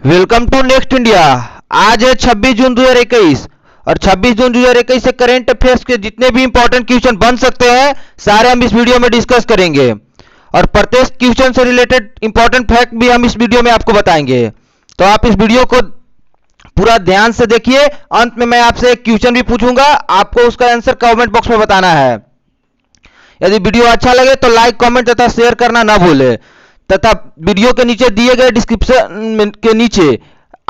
Welcome to next India. आज है 26 जून 2021 और 26 जून 2021 से करंट अफेयर्स के जितने भी इंपॉर्टेंट क्वेश्चन बन सकते हैं सारे हम इस वीडियो में डिस्कस करेंगे और प्रत्येक क्वेश्चन से रिलेटेड इंपॉर्टेंट फैक्ट भी हम इस वीडियो में आपको बताएंगे। तो आप इस वीडियो को पूरा ध्यान से देखिए। अंत में मैं आपसे एक क्वेश्चन भी पूछूंगा, आपको उसका आंसर कमेंट बॉक्स में बताना है। यदि वीडियो अच्छा लगे तो लाइक, कमेंट तथा शेयर करना ना भूले तथा वीडियो के नीचे दिए गए डिस्क्रिप्शन के नीचे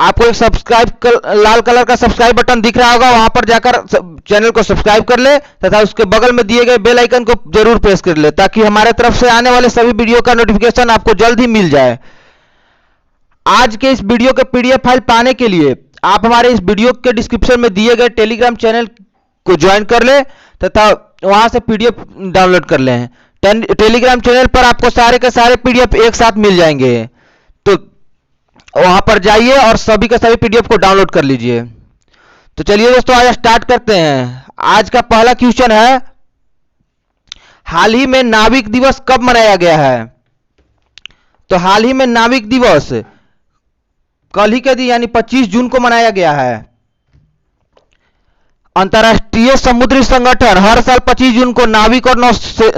आपको एक लाल कलर का सब्सक्राइब बटन दिख रहा होगा, वहां पर जाकर चैनल को सब्सक्राइब कर ले तथा उसके बगल में दिए गए बेल आइकन को जरूर प्रेस कर ले ताकि हमारे तरफ से आने वाले सभी वीडियो का नोटिफिकेशन आपको जल्द ही मिल जाए। आज के इस वीडियो के पीडीएफ फाइल पाने के लिए आप हमारे इस वीडियो के डिस्क्रिप्शन में दिए गए टेलीग्राम चैनल को ज्वाइन कर ले तथा वहां से पीडीएफ डाउनलोड कर लें। टेलीग्राम चैनल पर आपको सारे के सारे पीडीएफ एक साथ मिल जाएंगे, तो वहां पर जाइए और सभी के सभी पीडीएफ को डाउनलोड कर लीजिए। तो चलिए दोस्तों, आज स्टार्ट करते हैं। आज का पहला क्वेश्चन है, हाल ही में नाविक दिवस कब मनाया गया है? तो हाल ही में नाविक दिवस कल ही के दिन यानी 25 जून को मनाया गया है। अंतर्राष्ट्रीय समुद्री संगठन हर साल 25 जून को नाविक और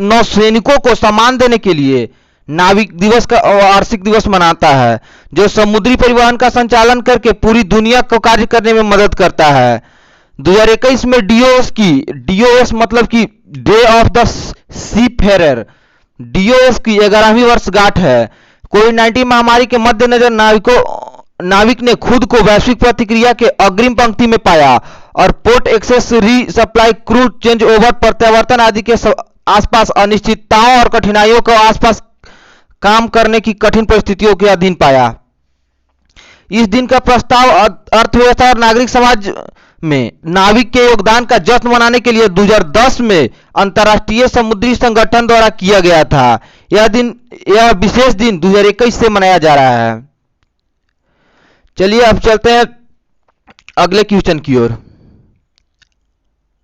नौसैनिकों को सम्मान देने के लिए नाविक दिवस का वार्षिक दिवस मनाता है, जो समुद्री परिवहन का संचालन करके पूरी दुनिया को कार्य करने में मदद करता है। 2021 में डीओएस मतलब कि day of the seafarer, DOS की 11वीं वर्षगांठ है। कोविड-19 महामारी के मद्देनजर नाविक ने खुद को वैश्विक प्रतिक्रिया के अग्रिम पंक्ति में पाया और port access, resupply, crew changeover, प्रत्यावर्तन आदि के आसपास अनिश्चितताओं और कठिनाइयों को आसपास काम करने की कठिन परिस्थितियों के अधीन पाया। इस दिन का प्रस्ताव अर्थव्यवस्था और नागरिक समाज में नाविक के योगदान का जश्न मनाने के लिए 2010 में अंतर्राष्ट्रीय समुद्री संगठन द्वारा किया गया था। यह विशेष दिन 2021 से मनाया जा रहा है। चलिए अब चलते हैं अगले क्वेश्चन की ओर।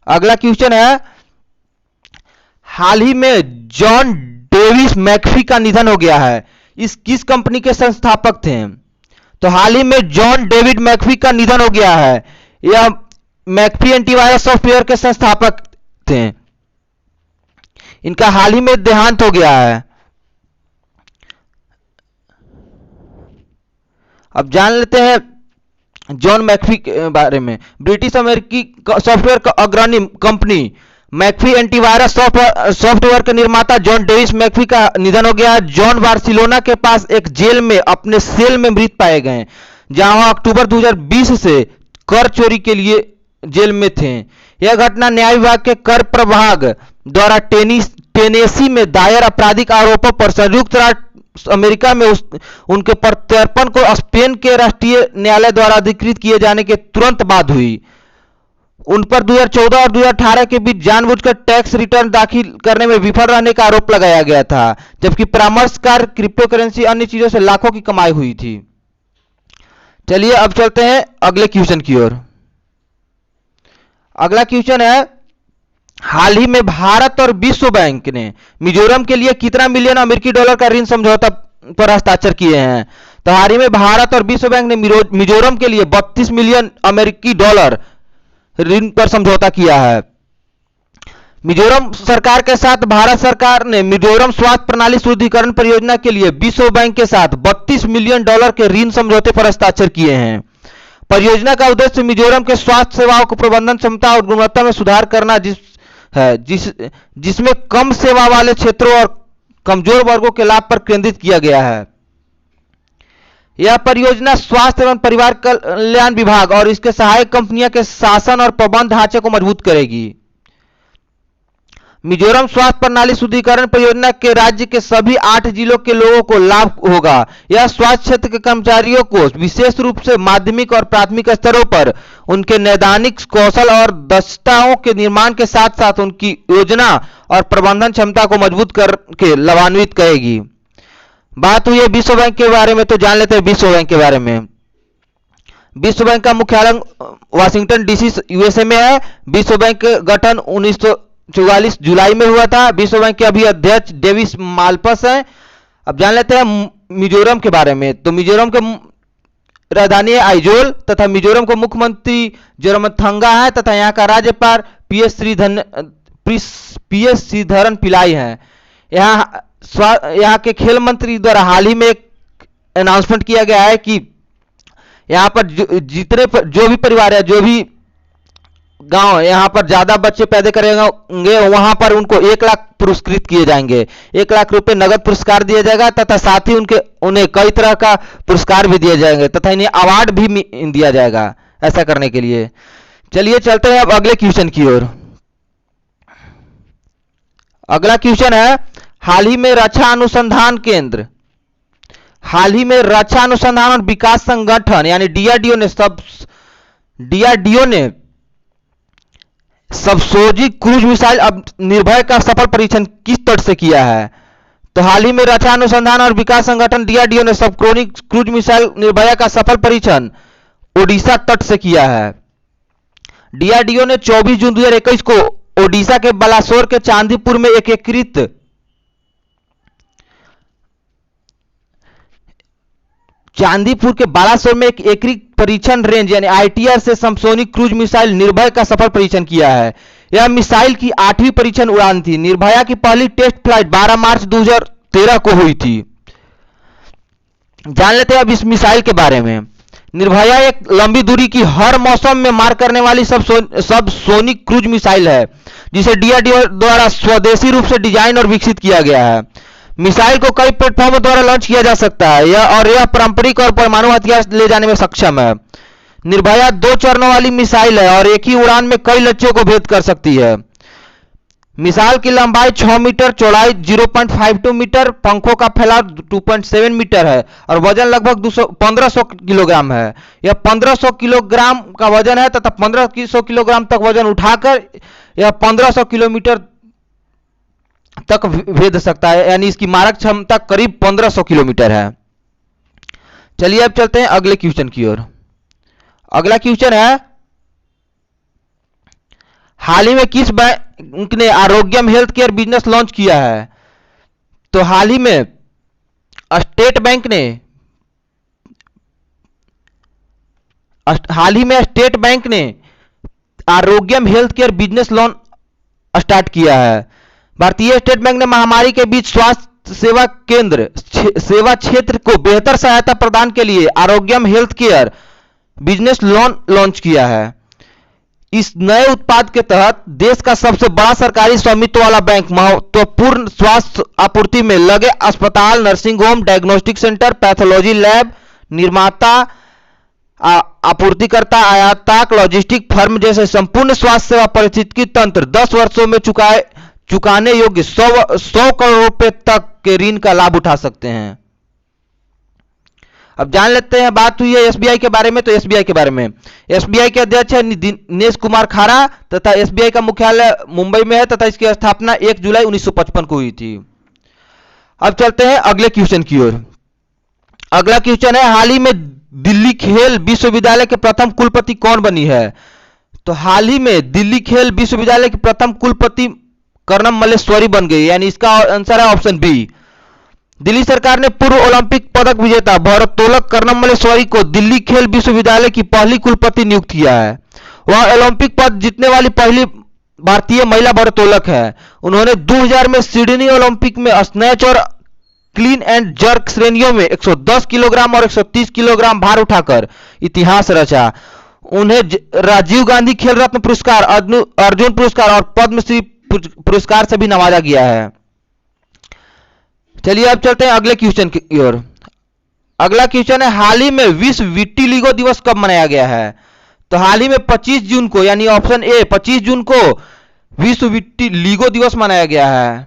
अगला क्वेश्चन है, हाल ही में जॉन डेविस मैकफी का निधन हो गया है। इस किस कंपनी के संस्थापक थे? तो हाल ही में जॉन डेविड मैकफी का निधन हो गया है। यह मैकफी एंटीवायरस सॉफ्टवेयर के संस्थापक थे। इनका हाल ही में देहांत हो गया है। अब जान लेते हैं जॉन मैकफी के बारे में। ब्रिटिश अमेरिकी सॉफ्टवेयर का अग्रणी कंपनी मैकफी एंटीवायरस सॉफ्टवेयर के निर्माता जॉन डेविस मैकफी का निधन हो गया। जॉन बार्सिलोना के पास एक जेल में अपने सेल में मृत पाए गए, जहां वह अक्टूबर 2020 से कर चोरी के लिए जेल में थे। यह घटना न्याय विभाग के कर प्रभाग द्वारा टेनेसी में दायर आपराधिक आरोपों पर संयुक्त राष्ट्र अमेरिका में उनके प्रत्यर्पण को स्पेन के राष्ट्रीय न्यायालय द्वारा अधिकृत किए जाने के तुरंत बाद हुई। उन पर 2014 और 2018 के बीच जानबूझकर टैक्स रिटर्न दाखिल करने में विफल रहने का आरोप लगाया गया था, जबकि परामर्शकार, क्रिप्टो करेंसी, अन्य चीजों से लाखों की कमाई हुई थी। चलिए अब चलते हैं अगले क्वेश्चन की ओर। अगला क्वेश्चन है, हाल ही में भारत और विश्व बैंक ने मिजोरम के लिए कितना मिलियन अमेरिकी डॉलर का ऋण समझौता पर हस्ताक्षर किए हैं? तो हाल ही में भारत और विश्व बैंक ने मिजोरम के लिए 32 मिलियन अमेरिकी डॉलर ऋण पर समझौता किया है। मिजोरम सरकार के साथ भारत सरकार ने मिजोरम स्वास्थ्य प्रणाली शुद्धिकरण परियोजना के लिए विश्व बैंक के साथ 32 मिलियन डॉलर के ऋण समझौते पर हस्ताक्षर किए हैं। परियोजना का उद्देश्य मिजोरम के स्वास्थ्य सेवाओं को प्रबंधन क्षमता और गुणवत्ता में सुधार करना जिसमें कम सेवा वाले क्षेत्रों और कमजोर वर्गों के लाभ पर केंद्रित किया गया है। यह परियोजना स्वास्थ्य एवं परिवार कल्याण विभाग और इसके सहायक कंपनियों के शासन और प्रबंधन ढांचे को मजबूत करेगी। मिजोरम स्वास्थ्य प्रणाली शुद्धिकरण परियोजना के राज्य के सभी 8 जिलों के लोगों को लाभ होगा। यह स्वास्थ्य क्षेत्र के कर्मचारियों को विशेष रूप से माध्यमिक और प्राथमिक स्तरों पर उनके नैदानिक कौशल और दक्षताओं के निर्माण के साथ साथ उनकी योजना और प्रबंधन क्षमता को मजबूत करके लाभान्वित करेगी। बात हुई है विश्व बैंक के बारे में, तो जान लेते हैं विश्व बैंक के बारे में। विश्व बैंक का मुख्यालय वाशिंगटन डीसी यूएसए में है। विश्व बैंक का गठन 1944 जुलाई में हुआ था। विश्व बैंक के अभी अध्यक्ष डेविस माल्पस हैं। अब जान लेते हैं मिजोरम के बारे में। तो मिजोरम के राजधानी है आइजोल तथा मिजोरम का मुख्यमंत्री जोरामथंगा है तथा यहाँ का राज्यपाल पीएस श्रीधरन पिल्लाई है। यहाँ के खेल मंत्री द्वारा हाल ही में एक अनाउंसमेंट किया गया है कि यहाँ पर जो भी परिवार है, जो भी गांव यहाँ पर ज्यादा बच्चे पैदा करेंगे वहां पर उनको 1 लाख पुरस्कृत किए जाएंगे। 1 लाख रुपए नगद पुरस्कार दिया जाएगा तथा साथ ही उन्हें कई तरह का पुरस्कार भी दिए जाएंगे तथा इन्हें अवार्ड भी दिया जाएगा ऐसा करने के लिए। चलिए चलते हैं अब अगले क्वेश्चन की ओर। अगला क्वेश्चन है, हाल ही में रक्षा अनुसंधान और विकास संगठन यानी डीआरडीओ ने सबसोनिक क्रूज मिसाइल अब निर्भय का सफल परीक्षण किस तट से किया है? तो हाल ही में रक्षा अनुसंधान और विकास संगठन डीआरडीओ ने सबसोनिक क्रूज मिसाइल निर्भया का सफल परीक्षण ओडिशा तट से किया है। डीआरडीओ ने 24 जून 2021 को ओडिशा के बालासोर के चांदीपुर में एक एकीकृत परीक्षण रेंज यानी आईटीआर से सबसोनिक क्रूज मिसाइल निर्भय का सफल परीक्षण किया है। यह मिसाइल की 8वीं परीक्षण उड़ान थी। निर्भया की पहली टेस्ट फ्लाइट 12 मार्च 2013 को हुई थी। जान लेते हैं अब इस मिसाइल के बारे में। निर्भया एक लंबी दूरी की हर मौसम में मार करने वाली सबसोनिक क्रूज मिसाइल है जिसे डीआरडीओ द्वारा स्वदेशी रूप से डिजाइन और विकसित किया गया है। मिसाइल को कई प्लेटफॉर्मों द्वारा लॉन्च किया जा सकता है यह पारंपरिक और परमाणु हथियार ले जाने में सक्षम है। निर्भया 2 चरणों वाली मिसाइल है और एक ही उड़ान में कई लक्ष्यों को भेद कर सकती है। मिसाइल की लंबाई 6 मीटर, चौड़ाई 0.52 मीटर, पंखों का फैलाव 2.7 मीटर है और वजन लगभग 1500 किलोग्राम है। यह 1500 किलोग्राम का वजन है तथा 1500 किलोग्राम तक वजन उठाकर यह 1500 किलोमीटर तक भेद सकता है, यानी इसकी मारक क्षमता करीब 1500 किलोमीटर है। चलिए अब चलते हैं अगले क्वेश्चन की ओर। अगला क्वेश्चन है, हाल ही में किस बैंक ने Arogyam health care business launch किया है? तो हाल ही में स्टेट बैंक ने Arogyam health care business loan start किया है। भारतीय स्टेट बैंक ने महामारी के बीच स्वास्थ्य सेवा क्षेत्र को बेहतर सहायता प्रदान के लिए Arogyam health care business loan launch किया है। इस नए उत्पाद के तहत देश का सबसे बड़ा सरकारी स्वामित्व वाला बैंक महत्वपूर्ण स्वास्थ्य आपूर्ति में लगे अस्पताल, nursing home, diagnostic centre, pathology lab, निर्माता, आपूर्तिकर्ता, आयातक, लॉजिस्टिक फर्म जैसे संपूर्ण स्वास्थ्य सेवा पारिस्थितिकी तंत्र 10 वर्षों में चुकाने योग्य 100 करोड़ रुपए तक के ऋण का लाभ उठा सकते हैं। अब जान लेते हैं, बात हुई है एसबीआई के बारे में, तो एसबीआई के बारे में एसबीआई के अध्यक्ष है दिनेश कुमार खारा तथा एसबीआई का मुख्यालय मुंबई में है तथा इसकी स्थापना 1 जुलाई 1955 को हुई थी। अब चलते हैं अगले क्वेश्चन की ओर। अगला क्वेश्चन है, हाल ही में दिल्ली खेल विश्वविद्यालय के प्रथम कुलपति कौन बनी है? तो हाल ही में दिल्ली खेल विश्वविद्यालय की प्रथम कुलपति कर्णम मल्लेश्वरी बन गई, यानी इसका आंसर है ऑप्शन बी। दिल्ली सरकार ने पूर्व ओलंपिक पदक विजेता भारोत्तोलक कर्णम मल्लेश्वरी को दिल्ली खेल विश्वविद्यालय की पहली कुलपति नियुक्त किया है। वह ओलंपिक पद जीतने वाली पहली भारतीय महिला भारोत्तोलक है। उन्होंने 2000 में सिडनी ओलंपिक में स्नैच और क्लीन एंड जर्क श्रेणियों में 110 किलोग्राम और 130 किलोग्राम भार उठाकर इतिहास रचा। उन्हें राजीव गांधी खेल रत्न पुरस्कार, अर्जुन पुरस्कार और पद्मश्री पुरस्कार से भी नवाजा गया है। चलिए अब चलते हैं अगले क्वेश्चन की ओर। अगला क्वेश्चन है, हाल ही में विश्व विटिलिगो दिवस कब मनाया गया है? तो हाल ही में 25 जून को, यानी ऑप्शन ए 25 जून को विश्व विटिलिगो दिवस मनाया गया है।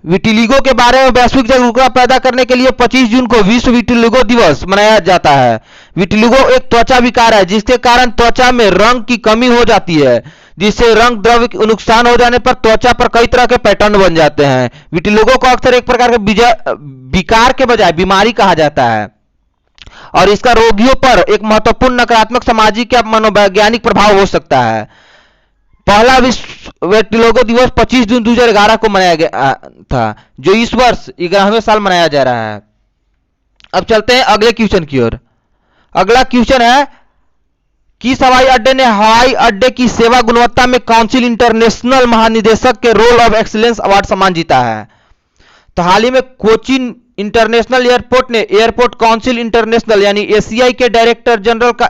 विटिलिगो के बारे में वैश्विक जागरूकता पैदा करने के लिए 25 जून को विश्व विटिलिगो दिवस मनाया जाता है। विटिलिगो एक त्वचा विकार है जिसके कारण त्वचा में रंग की कमी हो जाती है, जिससे रंग द्रव्य के नुकसान हो जाने पर त्वचा पर कई तरह के पैटर्न बन जाते हैं। विटिलिगो को अक्सर एक प्रकार के विकार के बजाय बीमारी कहा जाता है और इसका रोगियों पर एक महत्वपूर्ण नकारात्मक सामाजिक या मनोवैज्ञानिक प्रभाव हो सकता है। पहला विश्व विटिलिगो दिवस 25 जून 2011 को मनाया गया था, जो इस वर्ष 11वें साल मनाया जा रहा है। अब चलते हैं अगले क्वेश्चन की ओर। अगला क्वेश्चन है, किस हवाई अड्डे ने हवाई अड्डे की सेवा गुणवत्ता में काउंसिल इंटरनेशनल महानिदेशक के रोल ऑफ एक्सीलेंस अवार्ड सम्मान जीता है? तो हाल ही में कोचीन इंटरनेशनल एयरपोर्ट ने एयरपोर्ट काउंसिल इंटरनेशनल यानी एसीआई के डायरेक्टर जनरल का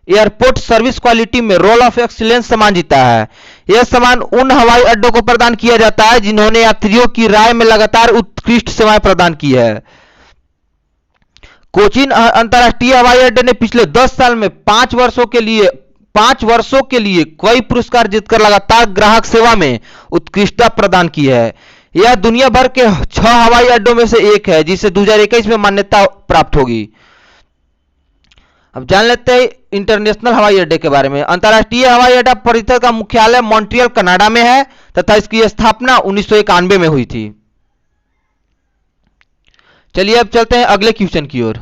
एयरपोर्ट सर्विस क्वालिटी में रोल ऑफ एक्सीलेंस सम्मान जीता है। यह सम्मान उन हवाई अड्डों को प्रदान किया जाता है जिन्होंने यात्रियों की राय में लगातार उत्कृष्ट सेवाएं प्रदान की है। कोचीन अंतर्राष्ट्रीय हवाई अड्डे ने पिछले 10 साल में 5 वर्षों के लिए कई पुरस्कार जीतकर लगातार ग्राहक सेवा में उत्कृष्टता प्रदान की है। यह दुनिया भर के 6 हवाई अड्डों में से एक है जिसे 2021 में मान्यता प्राप्त होगी। अब जान लेते हैं इंटरनेशनल हवाई अड्डे के बारे में। अंतर्राष्ट्रीय हवाई अड्डा परिषद का मुख्यालय मॉन्ट्रियल कनाडा में है तथा इसकी स्थापना 1991 में हुई थी। चलिए अब चलते हैं अगले क्वेश्चन की ओर।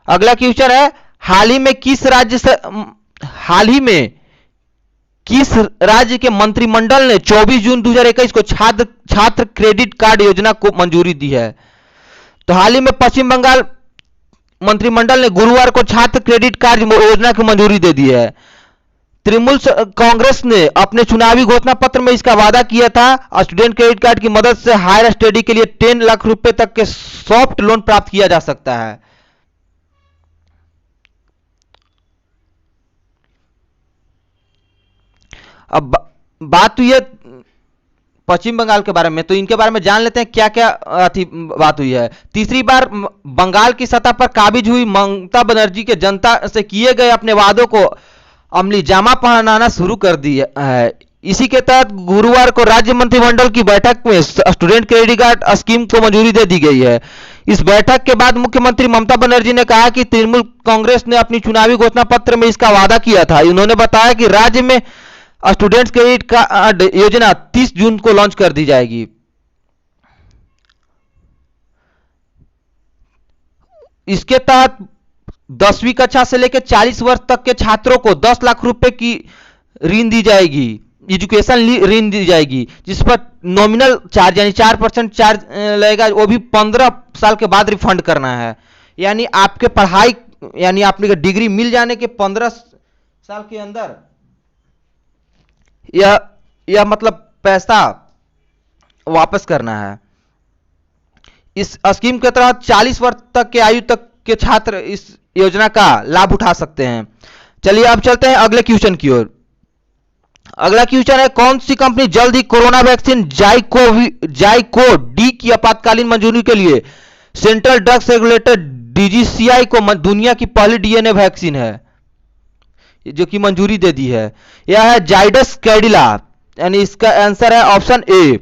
अगला क्वेश्चन है, हाल ही में किस राज्य के मंत्रिमंडल ने 24 जून 2021 को छात्र क्रेडिट कार्ड योजना को मंजूरी दी है? तो हाल ही में पश्चिम बंगाल मंत्रिमंडल ने गुरुवार को छात्र क्रेडिट कार्ड योजना की मंजूरी दे दी है। तृणमूल कांग्रेस ने अपने चुनावी घोषणा पत्र में इसका वादा किया था। स्टूडेंट क्रेडिट कार्ड की मदद से हायर स्टडी के लिए 10 लाख रुपए तक के सॉफ्ट लोन प्राप्त किया जा सकता है। अब बात हुई है पश्चिम बंगाल के बारे में, तो इनके बारे में जान लेते हैं क्या क्या बात हुई है। तीसरी बार बंगाल की सतह पर काबिज हुई ममता बनर्जी के जनता से किए गए अपने वादों को अमली जामा पहनाना शुरू कर दिया है। इसी के तहत गुरुवार को राज्य मंत्रिमंडल की बैठक में स्टूडेंट क्रेडिट कार्ड स्कीम को मंजूरी दे दी गई है। इस बैठक के बाद मुख्यमंत्री ममता बनर्जी ने कहा कि तृणमूल कांग्रेस ने अपनी चुनावी घोषणा पत्र में इसका वादा किया था। उन्होंने बताया कि राज्य में स्टूडेंट क्रेडिट कार्ड योजना 30 जून को लॉन्च कर दी जाएगी। इसके तहत 10वीं कक्षा से लेकर 40 वर्ष तक के छात्रों को 10 लाख रुपए की ऋण दी जाएगी, एजुकेशन ऋण दी जाएगी, जिस पर नॉमिनल चार्ज यानी 4% चार्ज लगेगा। वो भी 15 साल के बाद रिफंड करना है। यानी आपके पढ़ाई यानी आपने डिग्री मिल जाने के 15 साल के अंदर यह मतलब पैसा वापस करना है। इस स्कीम के तहत 40 वर्ष तक के आयु तक के छात्र इस योजना का लाभ उठा सकते हैं। चलिए अब चलते हैं अगले क्वेश्चन की ओर। अगला क्वेश्चन है, कौन सी कंपनी जल्द ही कोरोना वैक्सीन जाइको डी की आपातकालीन मंजूरी के लिए सेंट्रल ड्रग्स रेगुलेटर डीजीसीआई को दुनिया की पहली डीएनए वैक्सीन है जो कि मंजूरी दे दी है? यह है जाइडस कैडिला, यानी इसका आंसर है ऑप्शन ए,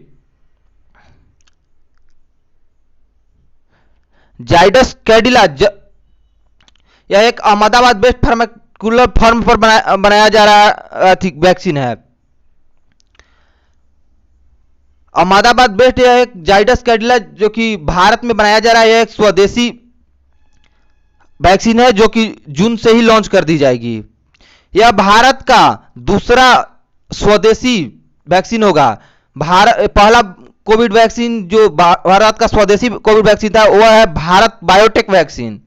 जाइडस कैडिला। यह एक अहमदाबाद बेस्ड फार्माक्यूलर फर्म पर बनाया जा रहा वैक्सीन है। अहमदाबाद बेस्ड यह एक जाइडस कैडिला जो कि भारत में बनाया जा रहा है। यह एक स्वदेशी वैक्सीन है जो कि जून से ही लॉन्च कर दी जाएगी। यह भारत का दूसरा स्वदेशी वैक्सीन होगा। पहला कोविड वैक्सीन जो भारत का स्वदेशी कोविड वैक्सीन था वह है भारत बायोटेक वैक्सीन।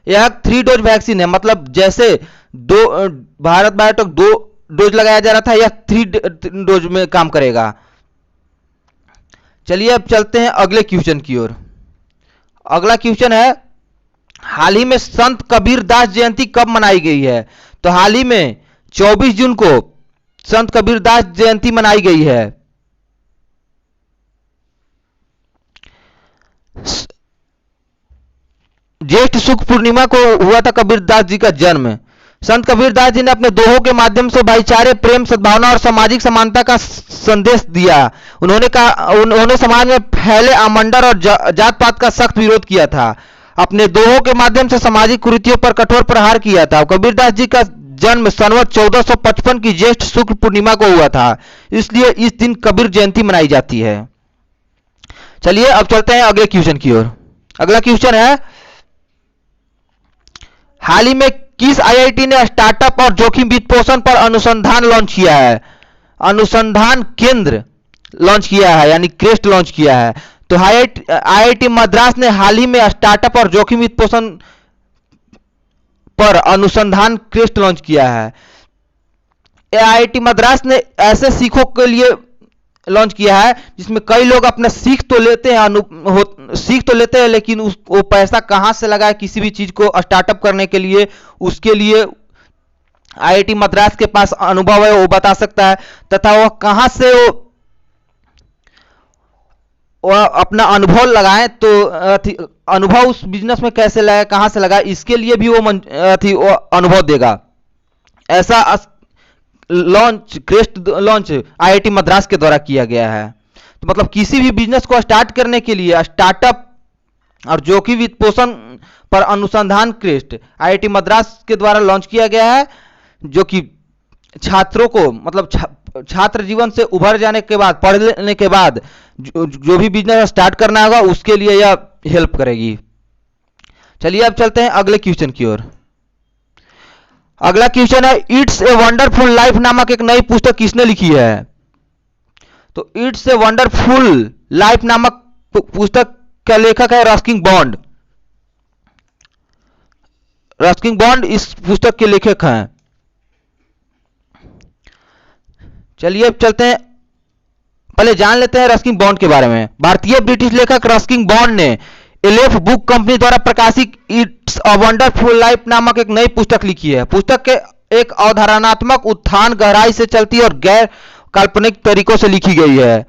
यह 3 डोज वैक्सीन है, मतलब जैसे भारत बायोटेक 2 डोज लगाया जा रहा था, यह 3 डोज में काम करेगा। चलिए अब चलते हैं अगले क्वेश्चन की ओर। अगला क्वेश्चन है, हाल ही में संत कबीर दास जयंती कब मनाई गई है? तो हाल ही में 24 जून को संत कबीर दास जयंती मनाई गई है। ज्येष्ठ शुक्ल पूर्णिमा को हुआ था कबीरदास जी का जन्म। संत कबीरदास जी ने अपने दोहों के माध्यम से भाईचारे, प्रेम, सद्भावना और सामाजिक समानता का संदेश दिया। उन्होंने समाज में फैले आमंडर और जात पात का सख्त विरोध किया था। अपने दोहों के माध्यम से सामाजिक कुरीतियों पर कठोर प्रहार किया था। कबीरदास जी का जन्म संवत 1455 की ज्येष्ठ शुक्ल पूर्णिमा को हुआ था, इसलिए इस दिन कबीर जयंती मनाई जाती है। चलिए अब चलते हैं अगले क्वेश्चन की ओर। अगला क्वेश्चन है, हाल ही में किस आईआईटी ने स्टार्टअप और जोखिम वित्तपोषण पर अनुसंधान लॉन्च किया है? अनुसंधान केंद्र लॉन्च किया है, यानी क्रेस्ट लॉन्च किया है। तो आईआईटी मद्रास ने हाल ही में स्टार्टअप और जोखिम वित्तपोषण पर अनुसंधान क्रेस्ट लॉन्च किया है। आईआईटी मद्रास ने ऐसे सीखों के लिए लॉन्च किया है जिसमें कई लोग अपना सीख तो लेते हैं लेकिन वो पैसा कहां से लगाए किसी भी चीज को स्टार्टअप करने के लिए, उसके लिए आईआईटी मद्रास के पास अनुभव है, वो बता सकता है, तथा वह कहां से वो अपना अनुभव लगाए, तो अनुभव उस बिजनेस में कैसे लगाए, कहां से लगाए, इसके लिए भी वो अनुभव देगा। ऐसा क्रेस्ट लॉन्च आईआईटी मद्रास के द्वारा किया गया है। तो मतलब किसी भी बिजनेस को स्टार्ट करने के लिए स्टार्टअप और जोखिम वित्त पोषण पर अनुसंधान क्रेस्ट आईआईटी मद्रास के द्वारा लॉन्च किया गया है, जो कि छात्रों को मतलब छात्र जीवन से उभर जाने के बाद, पढ़ लेने के बाद जो भी बिजनेस स्टार्ट करना होगा उसके लिए यह हेल्प करेगी। चलिए अब चलते हैं अगले क्वेश्चन की ओर। अगला क्वेश्चन है, इट्स ए वंडरफुल लाइफ नामक एक नई पुस्तक किसने लिखी है? तो इट्स ए वंडरफुल लाइफ नामक पुस्तक का लेखक है रस्किन बॉन्ड। रस्किन बॉन्ड इस पुस्तक के लेखक हैं। चलिए अब चलते हैं, पहले जान लेते हैं रस्किन बॉन्ड के बारे में। भारतीय ब्रिटिश लेखक रस्किन बॉन्ड ने एलेफ बुक कंपनी द्वारा प्रकाशित इट्स अ वंडरफुल लाइफ नामक एक नई पुस्तक लिखी है। पुस्तक के एक अवधारणात्मक उत्थान गहराई से चलती और गैर काल्पनिक तरीकों से लिखी गई है।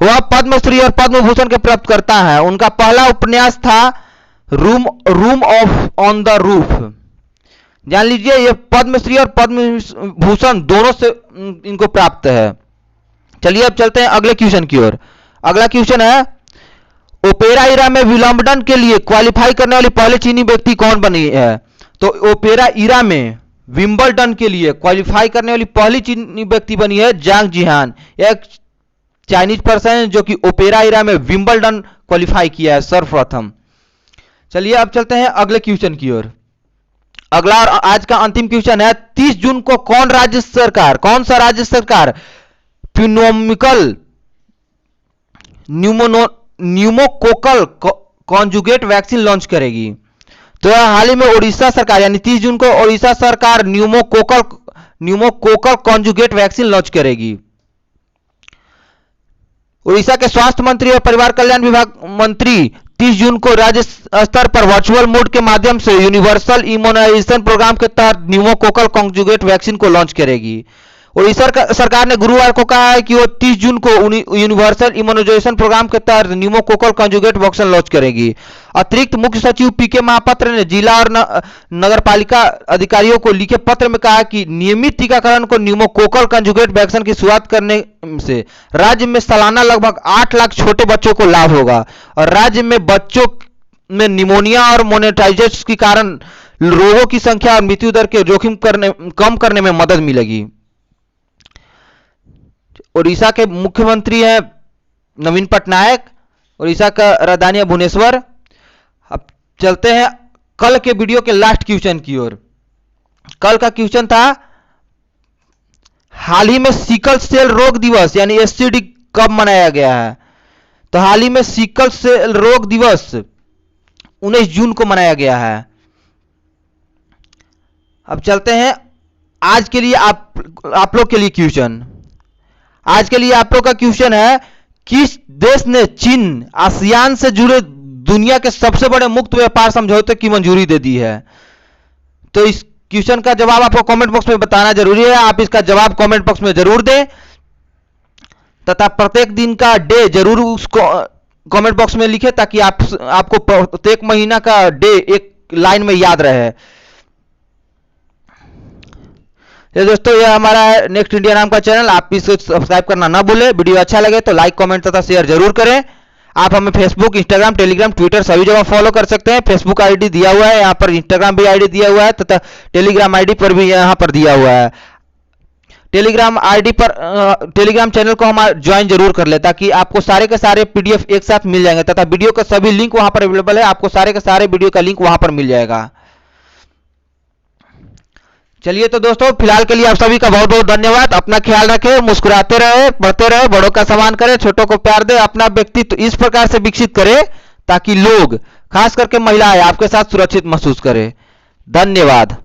वह पद्मश्री और पद्म भूषण के प्राप्तकर्ता हैं। उनका पहला उपन्यास था room of on the roof. जान लीजिए ये पद्मश्री और पद्म भूषण दोनों से इनको प्राप्त है। चलिए अब चलते हैं अगले क्वेश्चन की ओर। अगला क्वेश्चन है, ओपेरा इरा में विंबलडन के लिए क्वालिफाई करने वाली पहले चीनी व्यक्ति कौन बनी है? तो ओपेरा इरा में विंबलडन के लिए क्वालिफाई करने वाली पहली चीनी व्यक्ति बनी है जांग जिहान। एक चाइनीज पर्सन है जो कि ओपेरा इरा में विंबलडन क्वालिफाई किया है सर्वप्रथम। चलिए अब चलते हैं अगले क्वेश्चन की ओर। अगला और आज का अंतिम क्वेश्चन है, 30 जून को कौन सा राज्य सरकार फिनोमिकल न्यूमोकोकल कॉन्जुगेट वैक्सीन लॉन्च करेगी? तो हाल ही में ओडिशा सरकार यानी 30 जून को ओडिशा सरकार न्यूमोकोकल कॉन्जुगेट वैक्सीन लॉन्च करेगी। ओडिशा के स्वास्थ्य मंत्री और परिवार कल्याण विभाग मंत्री 30 जून को राज्य स्तर पर वर्चुअल मोड के माध्यम से यूनिवर्सल इम्यूनाइजेशन प्रोग्राम के तहत न्यूमोकोकल कॉन्जुगेट वैक्सीन को लॉन्च करेगी। ओडिशा सरकार ने गुरुवार को कहा है कि वो 30 जून को यूनिवर्सल इम्यूनाइजेशन प्रोग्राम के तहत न्यूमोकोकल कॉन्जुगेट वैक्सीन लॉन्च करेगी। अतिरिक्त मुख्य सचिव पीके महापात्र ने जिला और नगरपालिका अधिकारियों को लिखे पत्र में कहा कि नियमित टीकाकरण को न्यूमोकोकल कॉन्जुगेट वैक्सीन की शुरुआत करने से राज्य में सालाना लगभग 8 लाख छोटे बच्चों को लाभ होगा और राज्य में बच्चों में निमोनिया और मोनेटाइटिस के कारण रोगों की संख्या और मृत्यु दर के जोखिम कम करने में मदद मिलेगी। ओडिशा के मुख्यमंत्री हैं नवीन पटनायक, ओडिशा का राजधानी है भुवनेश्वर। अब चलते हैं कल के वीडियो के लास्ट क्वेश्चन की ओर। कल का क्वेश्चन था, हाल ही में सिकल सेल रोग दिवस यानी एससीडी कब मनाया गया है? तो हाल ही में सिकल सेल रोग दिवस 19 जून को मनाया गया है। अब चलते हैं आज के लिए आप लोग के लिए क्वेश्चन। आज के लिए आप लोग का क्वेश्चन है, किस देश ने चीन आसियान से जुड़े दुनिया के सबसे बड़े मुक्त व्यापार समझौते की मंजूरी दे दी है? तो इस क्वेश्चन का जवाब आपको कमेंट बॉक्स में बताना जरूरी है। आप इसका जवाब कमेंट बॉक्स में जरूर दें तथा प्रत्येक दिन का डे जरूर उसको कमेंट बॉक्स में लिखें ताकि आपको प्रत्येक महीना का डे एक लाइन में याद रहे। तो दोस्तों यह हमारा नेक्स्ट इंडिया नाम का चैनल, आप इसे सब्सक्राइब करना ना भूलें। वीडियो अच्छा लगे तो लाइक कमेंट तथा शेयर जरूर करें। आप हमें फेसबुक, इंस्टाग्राम, टेलीग्राम, ट्विटर सभी जगह फॉलो कर सकते हैं। फेसबुक आईडी दिया हुआ है यहाँ पर, इंस्टाग्राम भी आईडी दिया हुआ है तथा टेलीग्राम आईडी पर भी यहाँ पर दिया हुआ है। टेलीग्राम आईडी पर टेलीग्राम चैनल को हम ज्वाइन जरूर कर ले ताकि आपको सारे के सारे पीडीएफ एक साथ मिल जाएंगे तथा वीडियो का सभी लिंक वहां पर अवेलेबल है। आपको सारे के सारे वीडियो का लिंक वहां पर मिल जाएगा। चलिए तो दोस्तों फिलहाल के लिए आप सभी का बहुत बहुत धन्यवाद। अपना ख्याल रखें, मुस्कुराते रहे, बढ़ते रहे, बड़ों का सम्मान करें, छोटों को प्यार दें, अपना व्यक्तित्व इस प्रकार से विकसित करें ताकि लोग, खास करके महिलाएं, आपके साथ सुरक्षित महसूस करें। धन्यवाद।